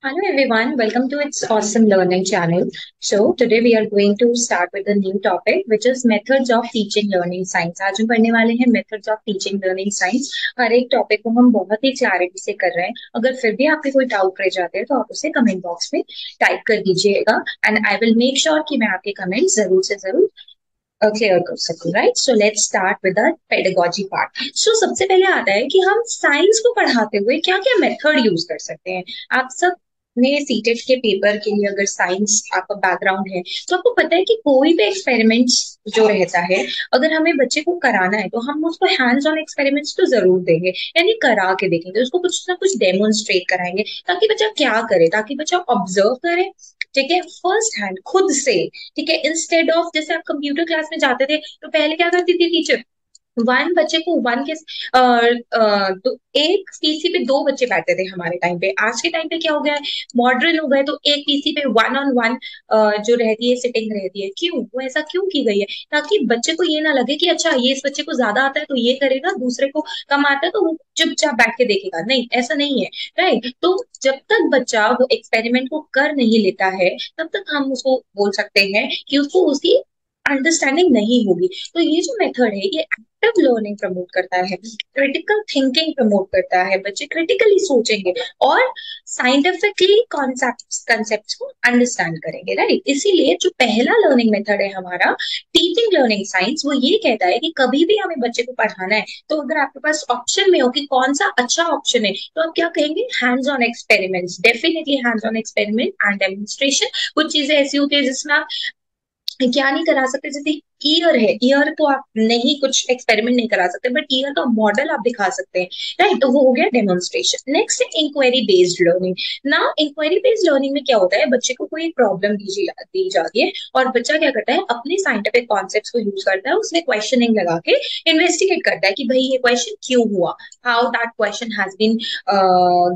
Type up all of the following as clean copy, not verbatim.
Hello everyone, welcome to its awesome learning channel. So today we are going to start with a new topic which is methods of teaching learning science. आज हम पढ़ने वाले हैं methods of teaching learning science. हर एक topic को हम बहुत ही clarity से कर रहे हैं. अगर फिर भी आपके कोई डाउट रह जाते हैं तो आप उसे कमेंट बॉक्स में टाइप कर दीजिएगा and I will make sure कि मैं आपके कमेंट जरूर से जरूर क्लियर कर सकूं. Right, so let's start with the pedagogy part. सो सबसे पहले आता है कि हम साइंस को पढ़ाते हुए क्या क्या मेथड यूज कर सकते हैं. आप सब ने सीटेट के पेपर के लिए अगर साइंस आपका बैकग्राउंड है तो आपको पता है कि कोई भी एक्सपेरिमेंट्स जो रहता है, अगर हमें बच्चे को कराना है तो हम उसको हैंड्स ऑन एक्सपेरिमेंट्स तो जरूर देंगे, यानी करा के देखेंगे, उसको कुछ ना कुछ डेमोन्स्ट्रेट कराएंगे ताकि बच्चा क्या करे, ताकि बच्चा ऑब्जर्व करे. ठीक है, फर्स्ट हैंड खुद से. ठीक है, इंस्टेड ऑफ जैसे आप कंप्यूटर क्लास में जाते थे तो पहले क्या करती थी टीचर, वन बच्चे को वन के एक पीसी पे दो बच्चे बैठते थे हमारे टाइम पे. आज के टाइम पे क्या हो गया है, मॉडर्न हो गए, तो एक पीसी पे वन ऑन वन जो रहती है सिटिंग रहती है. क्यों, वो ऐसा क्यों की गई है? ताकि बच्चे को ये ना लगे कि अच्छा ये इस बच्चे को ज्यादा आता है तो ये करेगा, दूसरे को कम आता है तो वो चुपचाप बैठ के देखेगा. नहीं, ऐसा नहीं है. राइट, तो जब तक बच्चा वो एक्सपेरिमेंट को कर नहीं लेता है तब तक हम उसको बोल सकते हैं कि उसको उसकी अंडरस्टैंडिंग नहीं होगी. तो ये जो मेथड है ये एक्टिव लर्निंग प्रमोट करता है, क्रिटिकल थिंकिंग प्रमोट करता है. बच्चे क्रिटिकली सोचेंगे और साइंटिफिकली कॉन्सेप्ट्स को अंडरस्टैंड करेंगे. राइट, इसीलिए जो पहला लर्निंग मेथड है हमारा टीचिंग लर्निंग साइंस, वो ये कहता है कि कभी भी हमें बच्चे को पढ़ाना है तो अगर आपके पास ऑप्शन में हो कि कौन सा अच्छा ऑप्शन है तो आप क्या कहेंगे, hands on experiments. Definitely hands on experiment and demonstration. कुछ चीजें ऐसी होती है जिसमें आप क्या नहीं करा सकते, जैसे ईयर है, ईयर तो आप नहीं कुछ एक्सपेरिमेंट नहीं करा सकते बट ईयर का मॉडल आप दिखा सकते हैं. राइट, तो वो हो गया डेमोन्स्ट्रेशन. नेक्स्ट है इंक्वायरी बेस्ड लर्निंग. ना इंक्वायरी बेस्ड लर्निंग में क्या होता है, बच्चे को कोई प्रॉब्लम दी जाती है और बच्चा क्या करता है, अपने साइंटिफिक कॉन्सेप्ट्स को यूज करता है, उसमें क्वेश्चनिंग लगा के इन्वेस्टिगेट करता है कि भाई ये क्वेश्चन क्यों हुआ, how that question has been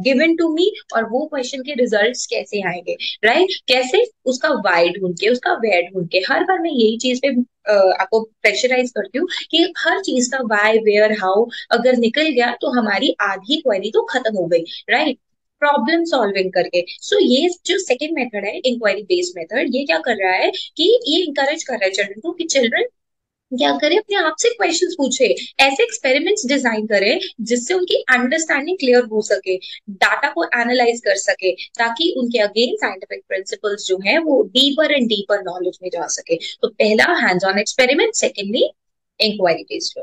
given to me, और वो क्वेश्चन के रिजल्ट्स कैसे आएंगे. राइट, कैसे उसका वाई ढूंढ के, उसका वेयर ढूंढ के. हर बार मैं यही चीज पे आपको प्रेशराइज करती हूँ कि हर चीज का वाई वेयर हाउ अगर निकल गया तो हमारी आधी क्वेरी तो खत्म हो गई. राइट, प्रॉब्लम सॉल्विंग करके. सो ये जो सेकंड मेथड है इंक्वायरी बेस्ड मेथड, ये क्या कर रहा है कि ये इंकरेज कर रहा है चिल्ड्रन को कि चिल्ड्रन क्या करे, अपने आप से क्वेश्चंस पूछे, ऐसे एक्सपेरिमेंट्स डिजाइन करे जिससे उनकी अंडरस्टैंडिंग क्लियर हो सके, डाटा को एनालाइज कर सके, ताकि उनके अगेन साइंटिफिक प्रिंसिपल्स जो है वो डीपर एंड डीपर नॉलेज में जा सके. तो पहला hands on experiment, secondly inquiry based.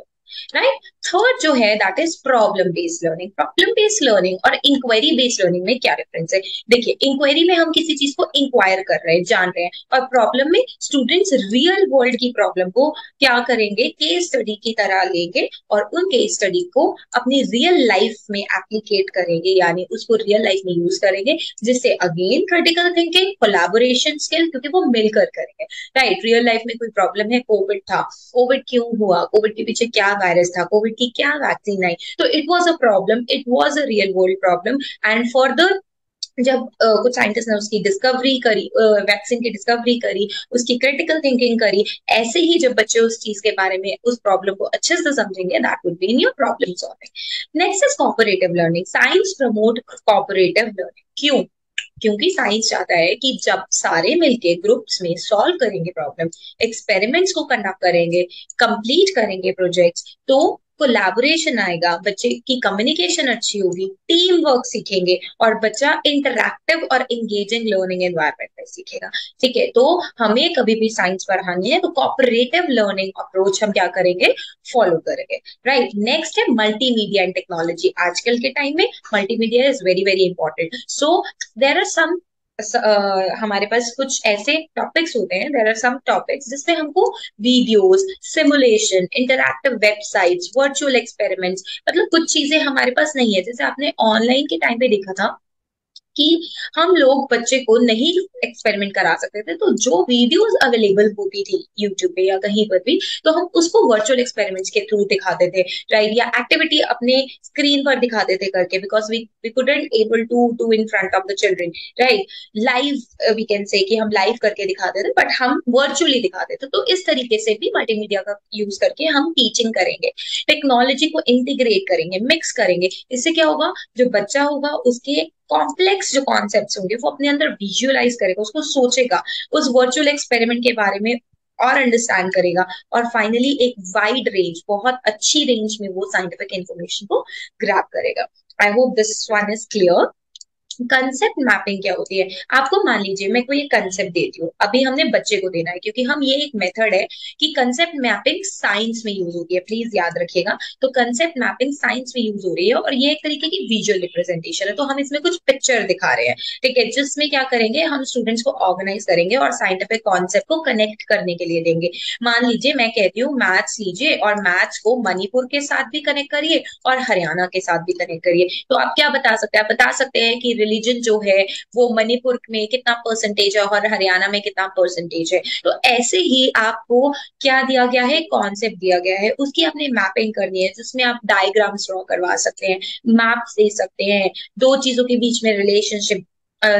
Right, third जो है that is problem based learning. Problem based learning और इंक्वायरी बेस्ड लर्निंग में क्या डिफरेंस है? देखिए, इंक्वायरी में हम किसी चीज को इंक्वायर कर रहे हैं, जान रहे हैं, और प्रॉब्लम में स्टूडेंट्स रियल वर्ल्ड की प्रॉब्लम को क्या करेंगे, केस स्टडी की तरह लेंगे और उन केस स्टडी को अपनी रियल लाइफ में एप्लीकेट करेंगे, यानी उसको रियल लाइफ में यूज करेंगे, जिससे again critical thinking, collaboration skill, क्योंकि वो मिलकर करेंगे. राइट, रियल लाइफ में कोई प्रॉब्लम है, कोविड था, कोविड क्यों हुआ, कोविड के पीछे क्या वायरस था, कोविड की क्या वैक्सीन आई, तो it was a problem, it was a real world problem. And for the जब कुछ साइंटिस्ट ने उसकी डिस्कवरी करी, वैक्सीन की डिस्कवरी करी, उसकी क्रिटिकल थिंकिंग करी, ऐसे ही जब बच्चे उस चीज के बारे में, उस प्रॉब्लम को अच्छे से समझेंगे, that would be in your problem solving. Next is cooperative learning. Science promote cooperative learning. क्यों? क्योंकि साइंस चाहता है कि जब सारे मिलके ग्रुप्स में सॉल्व करेंगे प्रॉब्लम, एक्सपेरिमेंट्स को कंडक्ट करेंगे, कंप्लीट करेंगे प्रोजेक्ट्स, तो कोलैबोरेशन आएगा, बच्चे की कम्युनिकेशन अच्छी होगी, टीम वर्क सीखेंगे और बच्चा इंटरैक्टिव और इंगेजिंग लर्निंग एनवायरनमेंट में सीखेगा. ठीक है, तो हमें कभी भी साइंस पढ़ानी है तो कोऑपरेटिव लर्निंग अप्रोच हम क्या करेंगे, फॉलो करेंगे. राइट, नेक्स्ट है मल्टीमीडिया एंड टेक्नोलॉजी. आजकल के टाइम में multimedia is very very important. So there are some हमारे पास कुछ ऐसे टॉपिक्स होते हैं, देर आर सम टॉपिक्स जिसमें हमको videos, simulation, interactive websites, virtual experiments, मतलब कुछ चीजें हमारे पास नहीं है. जैसे आपने ऑनलाइन के टाइम पे देखा था कि हम लोग बच्चे को नहीं एक्सपेरिमेंट करा सकते थे, तो जो वीडियोस अवेलेबल होती थी यूट्यूब पे या कहीं पर भी, तो हम उसको वर्चुअल एक्सपेरिमेंट्स के थ्रू दिखाते थे. राइट, या एक्टिविटी अपने स्क्रीन पर दिखाते थे करके, because we couldn't able to do in front of the children. Right, live we can say कि हम लाइव करके दिखाते थे बट हम वर्चुअली दिखाते थे. तो इस तरीके से भी मल्टीमीडिया का यूज करके हम टीचिंग करेंगे, टेक्नोलॉजी को इंटीग्रेट करेंगे, मिक्स करेंगे. इससे क्या होगा, जो बच्चा होगा उसके कॉम्प्लेक्स जो कॉन्सेप्ट्स होंगे वो अपने अंदर विजुअलाइज करेगा, उसको सोचेगा, उस वर्चुअल एक्सपेरिमेंट के बारे में और अंडरस्टैंड करेगा, और फाइनली एक वाइड रेंज, बहुत अच्छी रेंज में वो साइंटिफिक इंफॉर्मेशन को ग्रैब करेगा। I hope this one is clear. Concept mapping क्या होती है? आपको मान लीजिए मैं कोई एक कंसेप्ट देती हूँ, अभी हमने बच्चे को देना है, क्योंकि हम ये एक मेथड है कि कंसेप्ट मैपिंग साइंस में यूज होती है, प्लीज याद रखिएगा। तो कंसेप्ट मैपिंग साइंस में यूज हो रही है और ये एक तरीके की विजुअल रिप्रेजेंटेशन है। तो हम इसमें कुछ पिक्चर दिखा रहे हैं, ठीक है, जिसमें क्या करेंगे, हम स्टूडेंट्स को ऑर्गेनाइज करेंगे और साइंटिफिक कॉन्सेप्ट को कनेक्ट करने के लिए देंगे। मान लीजिए मैं कहती हूँ मैथ्स लीजिए और मैथ्स को मणिपुर के साथ भी कनेक्ट करिए और हरियाणा के साथ भी कनेक्ट करिए। तो आप क्या बता सकते हैं? आप बता सकते हैं कि रिलीजन जो है वो मणिपुर में कितना परसेंटेज है और हरियाणा में कितना परसेंटेज है। तो ऐसे ही आपको क्या दिया गया है, कॉन्सेप्ट दिया गया है, उसकी आपने मैपिंग करनी है, जिसमें आप डायग्राम्स ड्रॉ करवा सकते हैं, मैप्स दे सकते हैं, दो चीजों के बीच में रिलेशनशिप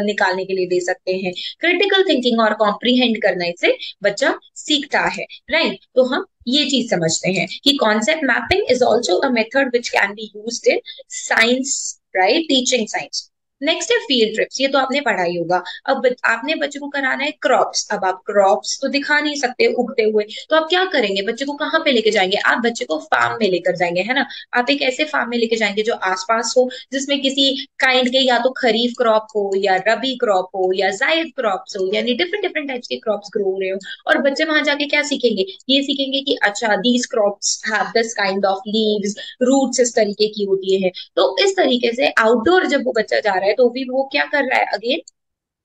निकालने के लिए दे सकते हैं। क्रिटिकल थिंकिंग और कॉम्प्रीहेंड करने से बच्चा सीखता है, राइट। तो हम ये चीज समझते हैं कि concept mapping is also a method which can be used in science, right, teaching science. Next है फील्ड ट्रिप्स, ये तो आपने पढ़ा ही होगा। अब आपने बच्चे को कराना है क्रॉप्स, अब आप क्रॉप्स तो दिखा नहीं सकते उगते हुए, तो आप क्या करेंगे, बच्चे को कहाँ पे लेके जाएंगे? आप बच्चे को फार्म में लेकर जाएंगे, है ना। आप एक ऐसे फार्म में लेके जाएंगे जो आसपास हो, जिसमें किसी काइंड के या तो खरीफ क्रॉप हो या रबी क्रॉप हो या जायद क्रॉप्स हो, यानी डिफरेंट डिफरेंट टाइप्स के क्रॉप्स ग्रो हो रहे हो। और बच्चे वहां जाके क्या सीखेंगे? ये सीखेंगे कि अच्छा these crops have this kind of leaves, roots इस तरीके की होती है। तो इस तरीके से आउटडोर जब वो बच्चा जा रहा है तो भी वो क्या कर रहा है, अगेन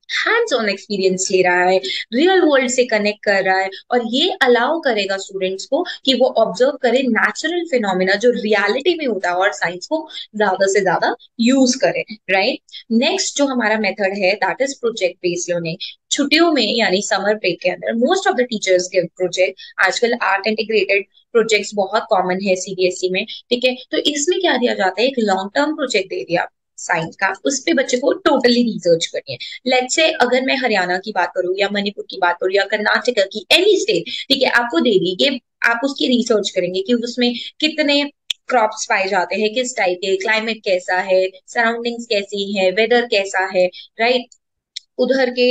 हैंड्स ऑन एक्सपीरियंस ले रहा है, रियल वर्ल्ड से कनेक्ट कर रहा है, और ये अलाउ करेगा स्टूडेंट्स को कि वो ऑब्जर्व करें नेचुरल फिनोमिना जो रियलिटी में होता है और साइंस को ज्यादा से ज्यादा यूज करें, राइट। नेक्स्ट जो हमारा मेथड है that is project based learning. छुट्टियों में यानी समर ब्रेक के अंदर most of the teachers give project. आजकल आर्ट इंटीग्रेटेड प्रोजेक्ट्स बहुत कॉमन है सीबीएसई में, ठीक है। तो इसमें क्या दिया जाता है, एक लॉन्ग टर्म प्रोजेक्ट दे दिया साइंस का, उस पे बच्चे को टोटली रिसर्च करनी है। लेट्स से अगर मैं हरियाणा की बात करूं या मणिपुर की बात करूं या कर्नाटक की, एनी स्टेट, ठीक है, आपको दे दी ये, आप उसकी रिसर्च करेंगे कि उसमें कितने क्रॉप्स पाए जाते हैं, किस टाइप के, क्लाइमेट कैसा है, सराउंडिंग्स कैसी है, वेदर कैसा है, राइट, उधर के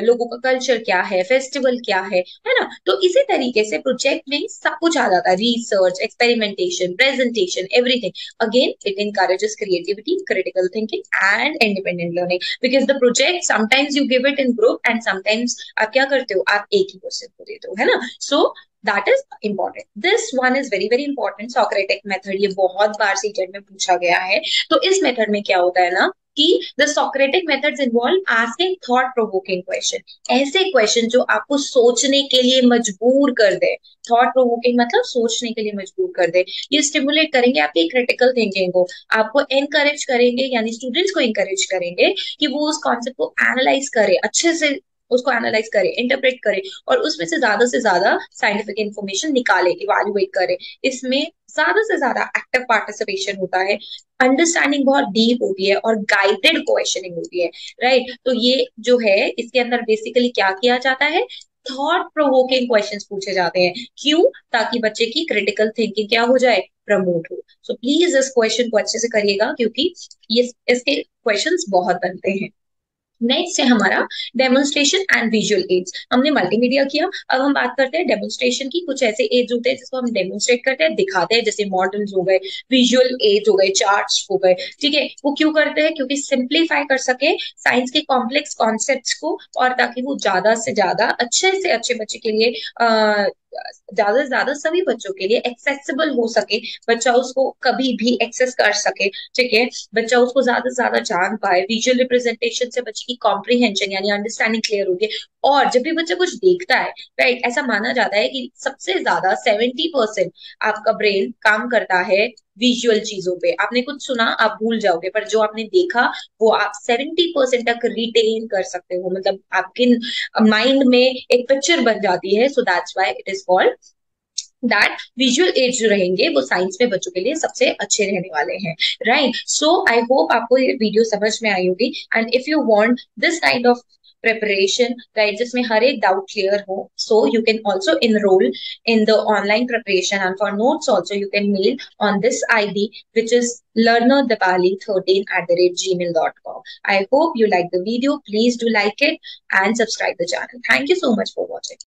लोगों का कल्चर क्या है, फेस्टिवल क्या है ना। तो इसी तरीके से प्रोजेक्ट में सब कुछ आ जाता है, research, experimentation, presentation, everything. Again it encourages creativity, critical thinking and independent learning because the project sometimes you give it in group and sometimes आप क्या करते हो, आप एक ही क्वेश्चन को देते हो, है ना। So that is important. This one is very very important, Socratic method, ये बहुत बार सीटेट में पूछा गया है। तो इस मेथड में क्या होता है ना कि the Socratic methods involve asking thought provoking question, ऐसे क्वेश्चन जो आपको सोचने के लिए मजबूर कर दे। थॉट प्रोवोकिंग मतलब सोचने के लिए मजबूर कर दे। ये स्टिमुलेट करेंगे आपकी क्रिटिकल थिंकिंग को, आपको एनकरेज करेंगे, यानी स्टूडेंट्स को एनकरेज करेंगे कि वो उस कॉन्सेप्ट को एनालाइज करे, अच्छे से उसको एनालाइज करे, इंटरप्रेट करे, और उसमें से ज्यादा साइंटिफिक इंफॉर्मेशन निकाले, इवेल्युएट करे। इसमें ज्यादा से ज्यादा एक्टिव पार्टिसिपेशन होता है, अंडरस्टैंडिंग बहुत डीप होती है और गाइडेड क्वेश्चनिंग होती है, राइट। तो ये जो है इसके अंदर बेसिकली क्या किया जाता है, थॉट प्रोवोकिंग क्वेश्चंस पूछे जाते हैं। क्यों? ताकि बच्चे की क्रिटिकल थिंकिंग क्या हो जाए, प्रमोट हो। सो प्लीज इस क्वेश्चन को अच्छे से करिएगा क्योंकि ये इसके क्वेश्चंस बहुत बनते हैं। नेक्स्ट है हमारा डेमोन्स्ट्रेशन एंड विजुअल एड्स। हमने मल्टीमीडिया किया, अब हम बात करते हैं डेमोन्स्ट्रेशन की। कुछ ऐसे एड्स होते हैं जिसको हम डेमोन्स्ट्रेट करते हैं, दिखाते हैं, जैसे मॉडल्स हो गए, विजुअल एड्स हो गए, चार्ट्स हो गए, ठीक है। वो क्यों करते हैं? क्योंकि सिंप्लीफाई कर सके साइंस के कॉम्प्लेक्स कॉन्सेप्ट्स को, और ताकि वो ज्यादा से ज्यादा अच्छे से अच्छे बच्चे के लिए ज्यादा से ज्यादा सभी बच्चों के लिए एक्सेसिबल हो सके, बच्चा उसको कभी भी एक्सेस कर सके, ठीक है। बच्चा उसको ज्यादा से ज्यादा जान पाए। विजुअल रिप्रेजेंटेशन से बच्चे की कॉम्प्रीहेंशन यानी अंडरस्टैंडिंग क्लियर होगी। और जब भी बच्चा कुछ देखता है, राइट, ऐसा माना जाता है कि सबसे ज्यादा 70% आपका ब्रेन काम करता है विजुअल चीजों पे। आपने कुछ सुना, आप भूल जाओगे, पर जो आपने देखा वो आप 70% तक रिटेन कर सकते हो, मतलब आपके माइंड में एक पिक्चर बन जाती है। So that's why it is called that visual aids जो रहेंगे वो साइंस में बच्चों के लिए सबसे अच्छे रहने वाले हैं, राइट। सो आई होप आपको ये वीडियो समझ में आई होगी, and if you want this kind of preparation, right, जिसमें हर एक doubt clear हो. So you can also enroll in the online preparation, and for notes also you can mail on this ID, which is learnerdipali13@gmail.com. I hope you like the video. Please do like it and subscribe the channel. Thank you so much for watching.